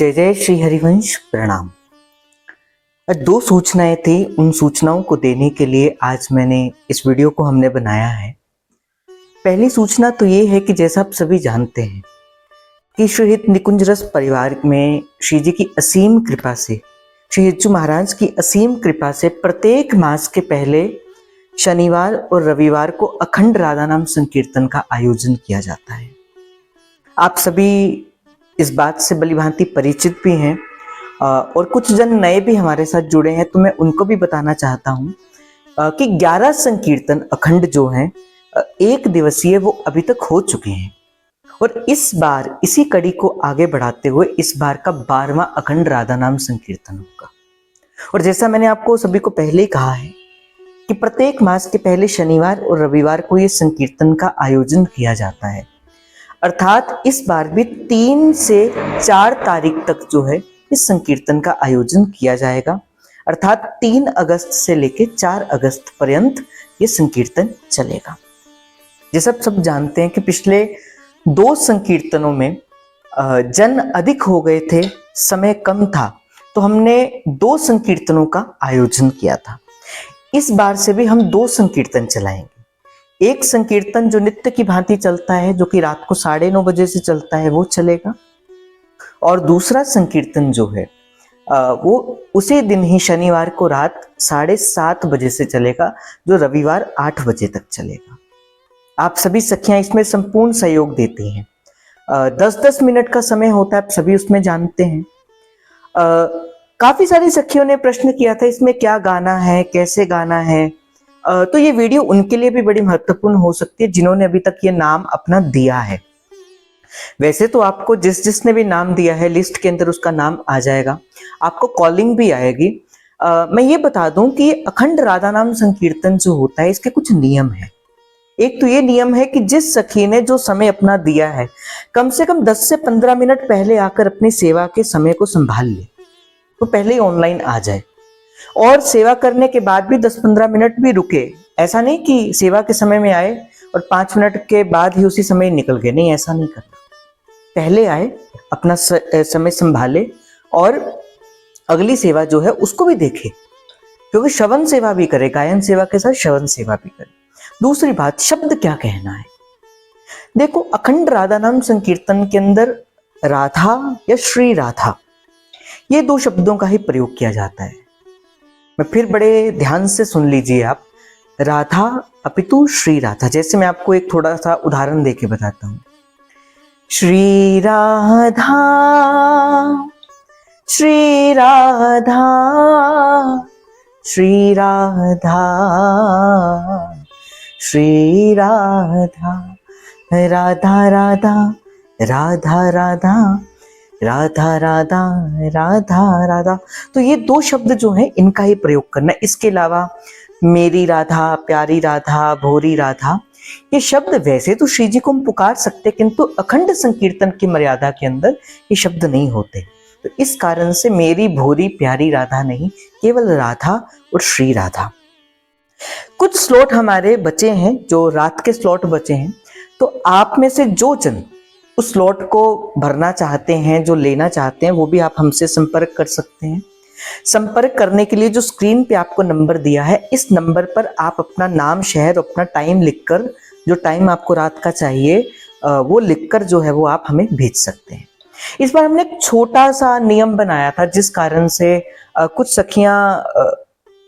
जय जय श्री हरिवंश प्रणाम। दो सूचनाएं थी, उन सूचनाओं को देने के लिए आज मैंने इस वीडियो को हमने बनाया है। पहली सूचना तो ये है कि जैसा आप सभी जानते हैं कि श्री हित निकुंज रस परिवार में श्री जी की असीम कृपा से, श्री हिज्जू महाराज की असीम कृपा से प्रत्येक मास के पहले शनिवार और रविवार को अखंड राधा नाम संकीर्तन का आयोजन किया जाता है। आप सभी इस बात से भलीभांति परिचित भी हैं और कुछ जन नए भी हमारे साथ जुड़े हैं, तो मैं उनको भी बताना चाहता हूँ कि 11 संकीर्तन अखंड जो हैं एक दिवसीय वो अभी तक हो चुके हैं और इस बार इसी कड़ी को आगे बढ़ाते हुए इस बार का 12वां अखंड राधा नाम संकीर्तन होगा। और जैसा मैंने आपको सभी को पहले ही कहा है कि प्रत्येक मास के पहले शनिवार और रविवार को ये संकीर्तन का आयोजन किया जाता है, अर्थात इस बार भी 3 से 4 तारीख तक जो है इस संकीर्तन का आयोजन किया जाएगा, अर्थात 3 अगस्त से लेकर 4 अगस्त पर्यंत ये संकीर्तन चलेगा। जैसा आप सब जानते हैं कि पिछले 2 संकीर्तनों में जन अधिक हो गए थे, समय कम था, तो हमने 2 संकीर्तनों का आयोजन किया था। इस बार से भी हम 2 संकीर्तन चलाएंगे। एक संकीर्तन जो नित्य की भांति चलता है, जो कि रात को 9:30 बजे से चलता है, वो चलेगा, और दूसरा संकीर्तन जो है वो उसी दिन ही शनिवार को रात 7:30 बजे से चलेगा, जो रविवार 8 बजे तक चलेगा। आप सभी सखियां इसमें संपूर्ण सहयोग देती हैं। 10-10 मिनट का समय होता है, आप सभी उसमें जानते हैं। काफी सारी सखियों ने प्रश्न किया था इसमें क्या गाना है, कैसे गाना है, तो ये वीडियो उनके लिए भी बड़ी महत्वपूर्ण हो सकती है जिन्होंने अभी तक ये नाम अपना दिया है। वैसे तो आपको जिसने भी नाम दिया है लिस्ट के अंदर उसका नाम आ जाएगा, आपको कॉलिंग भी आएगी। मैं ये बता दूं कि अखंड राधा नाम संकीर्तन जो होता है इसके कुछ नियम है। एक तो ये नियम है कि जिस सखी ने जो समय अपना दिया है, कम से कम 10 से 15 मिनट पहले आकर अपनी सेवा के समय को संभाल ले, तो पहले ही ऑनलाइन आ जाए, और सेवा करने के बाद भी 10-15 मिनट भी रुके। ऐसा नहीं कि सेवा के समय में आए और 5 मिनट के बाद ही उसी समय निकल गए, नहीं, ऐसा नहीं करना। पहले आए, अपना समय संभाले और अगली सेवा जो है उसको भी देखे, क्योंकि श्रवण सेवा भी करे, गायन सेवा के साथ श्रवण सेवा भी करे। दूसरी बात, शब्द क्या कहना है। देखो, अखंड राधा नाम संकीर्तन के अंदर राधा या श्री राधा, ये 2 शब्दों का ही प्रयोग किया जाता है। मैं फिर बड़े ध्यान से सुन लीजिए आप, राधा अपितु श्री राधा। जैसे मैं आपको एक थोड़ा सा उदाहरण देके बताता हूं। श्री राधा, श्री राधा, श्री राधा, श्री राधा, राधा राधा, राधा राधा, राधा राधा, राधा राधा। तो ये 2 शब्द जो हैं इनका ही प्रयोग करना है। इसके अलावा मेरी राधा, प्यारी राधा, भोरी राधा, ये शब्द वैसे तो श्री जी को हम पुकार सकते, किंतु अखंड संकीर्तन की मर्यादा के अंदर ये शब्द नहीं होते। तो इस कारण से मेरी भोरी प्यारी राधा नहीं, केवल राधा और श्री राधा। कुछ स्लॉट हमारे बचे हैं, जो रात के स्लॉट बचे हैं, तो आप में से जो जन उस स्लॉट को भरना चाहते हैं, जो लेना चाहते हैं, वो भी आप हमसे संपर्क कर सकते हैं। संपर्क करने के लिए जो स्क्रीन पे आपको नंबर दिया है, इस नंबर पर आप अपना नाम, शहर, अपना टाइम लिखकर, जो टाइम आपको रात का चाहिए वो लिखकर जो है वो आप हमें भेज सकते हैं। इस बार हमने एक छोटा सा नियम बनाया था, जिस कारण से कुछ सखियां,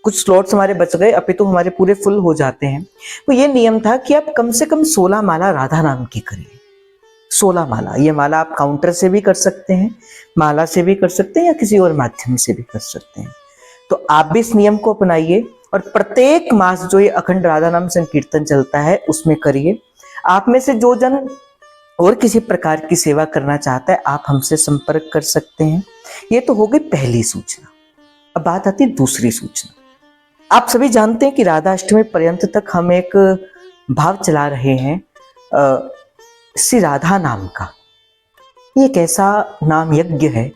कुछ स्लॉट्स हमारे बच गए, अपितु हमारे पूरे फुल हो जाते हैं। तो ये नियम था कि आप कम से कम 16 माला राधा नाम की करें। 16 माला, ये माला आप काउंटर से भी कर सकते हैं, माला से भी कर सकते हैं, या किसी और माध्यम से भी कर सकते हैं। तो आप भी इस नियम को अपनाइए और प्रत्येक मास जो ये अखंड राधा नाम संकीर्तन चलता है उसमें करिए। आप में से जो जन और किसी प्रकार की सेवा करना चाहता है, आप हमसे संपर्क कर सकते हैं। ये तो हो गई पहली सूचना। अब बात आती है दूसरी सूचना। आप सभी जानते हैं कि राधा अष्टमी पर्यंत तक हम एक भाव चला रहे हैं श्री राधा नाम का। ये एक ऐसा नाम यज्ञ है,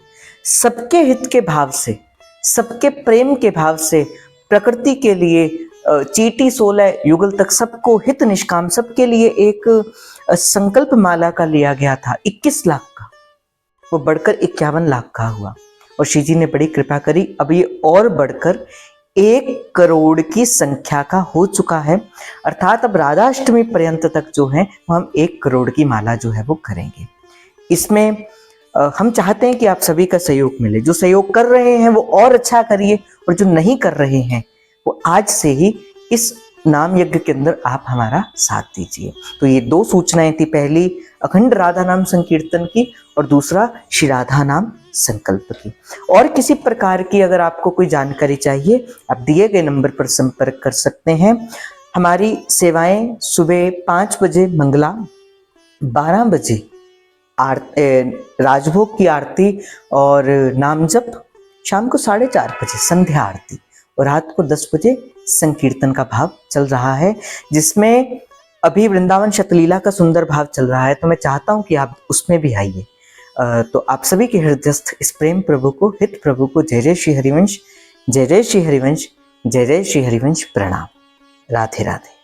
सबके हित के भाव से, सबके प्रेम के भाव से, प्रकृति के लिए चीटी 16 युगल तक सबको हित निष्काम, सबके लिए एक संकल्प माला का लिया गया था 21 लाख का। वो बढ़कर 51 लाख का हुआ और श्री जी ने बड़ी कृपा करी। अब ये और बढ़कर 1 करोड़ की संख्या का हो चुका है, अर्थात अब राधाष्टमी पर्यंत तक जो है वो हम 1 करोड़ की माला जो है वो करेंगे। इसमें हम चाहते हैं कि आप सभी का सहयोग मिले। जो सहयोग कर रहे हैं वो और अच्छा करिए, और जो नहीं कर रहे हैं वो आज से ही इस नाम यज्ञ के अंदर आप हमारा साथ दीजिए। तो ये 2 सूचनाएं थी, पहली अखंड राधा नाम संकीर्तन की और दूसरा श्री राधा नाम संकल्प की। और किसी प्रकार की अगर आपको कोई जानकारी चाहिए, आप दिए गए नंबर पर संपर्क कर सकते हैं। हमारी सेवाएं सुबह 5 बजे मंगला, 12 बजे राजभोग की आरती और नाम जप, शाम को 4:30 बजे संध्या आरती और रात को 10 बजे संकीर्तन का भाव चल रहा है, जिसमें अभी वृंदावन शतलीला का सुंदर भाव चल रहा है। तो मैं चाहता हूं कि आप उसमें भी आइए। तो आप सभी के हृदयस्थ इस प्रेम प्रभु को, हित प्रभु को जय जय श्री हरिवंश, जय जय श्री हरिवंश, जय जय श्री हरिवंश प्रणाम। राधे राधे।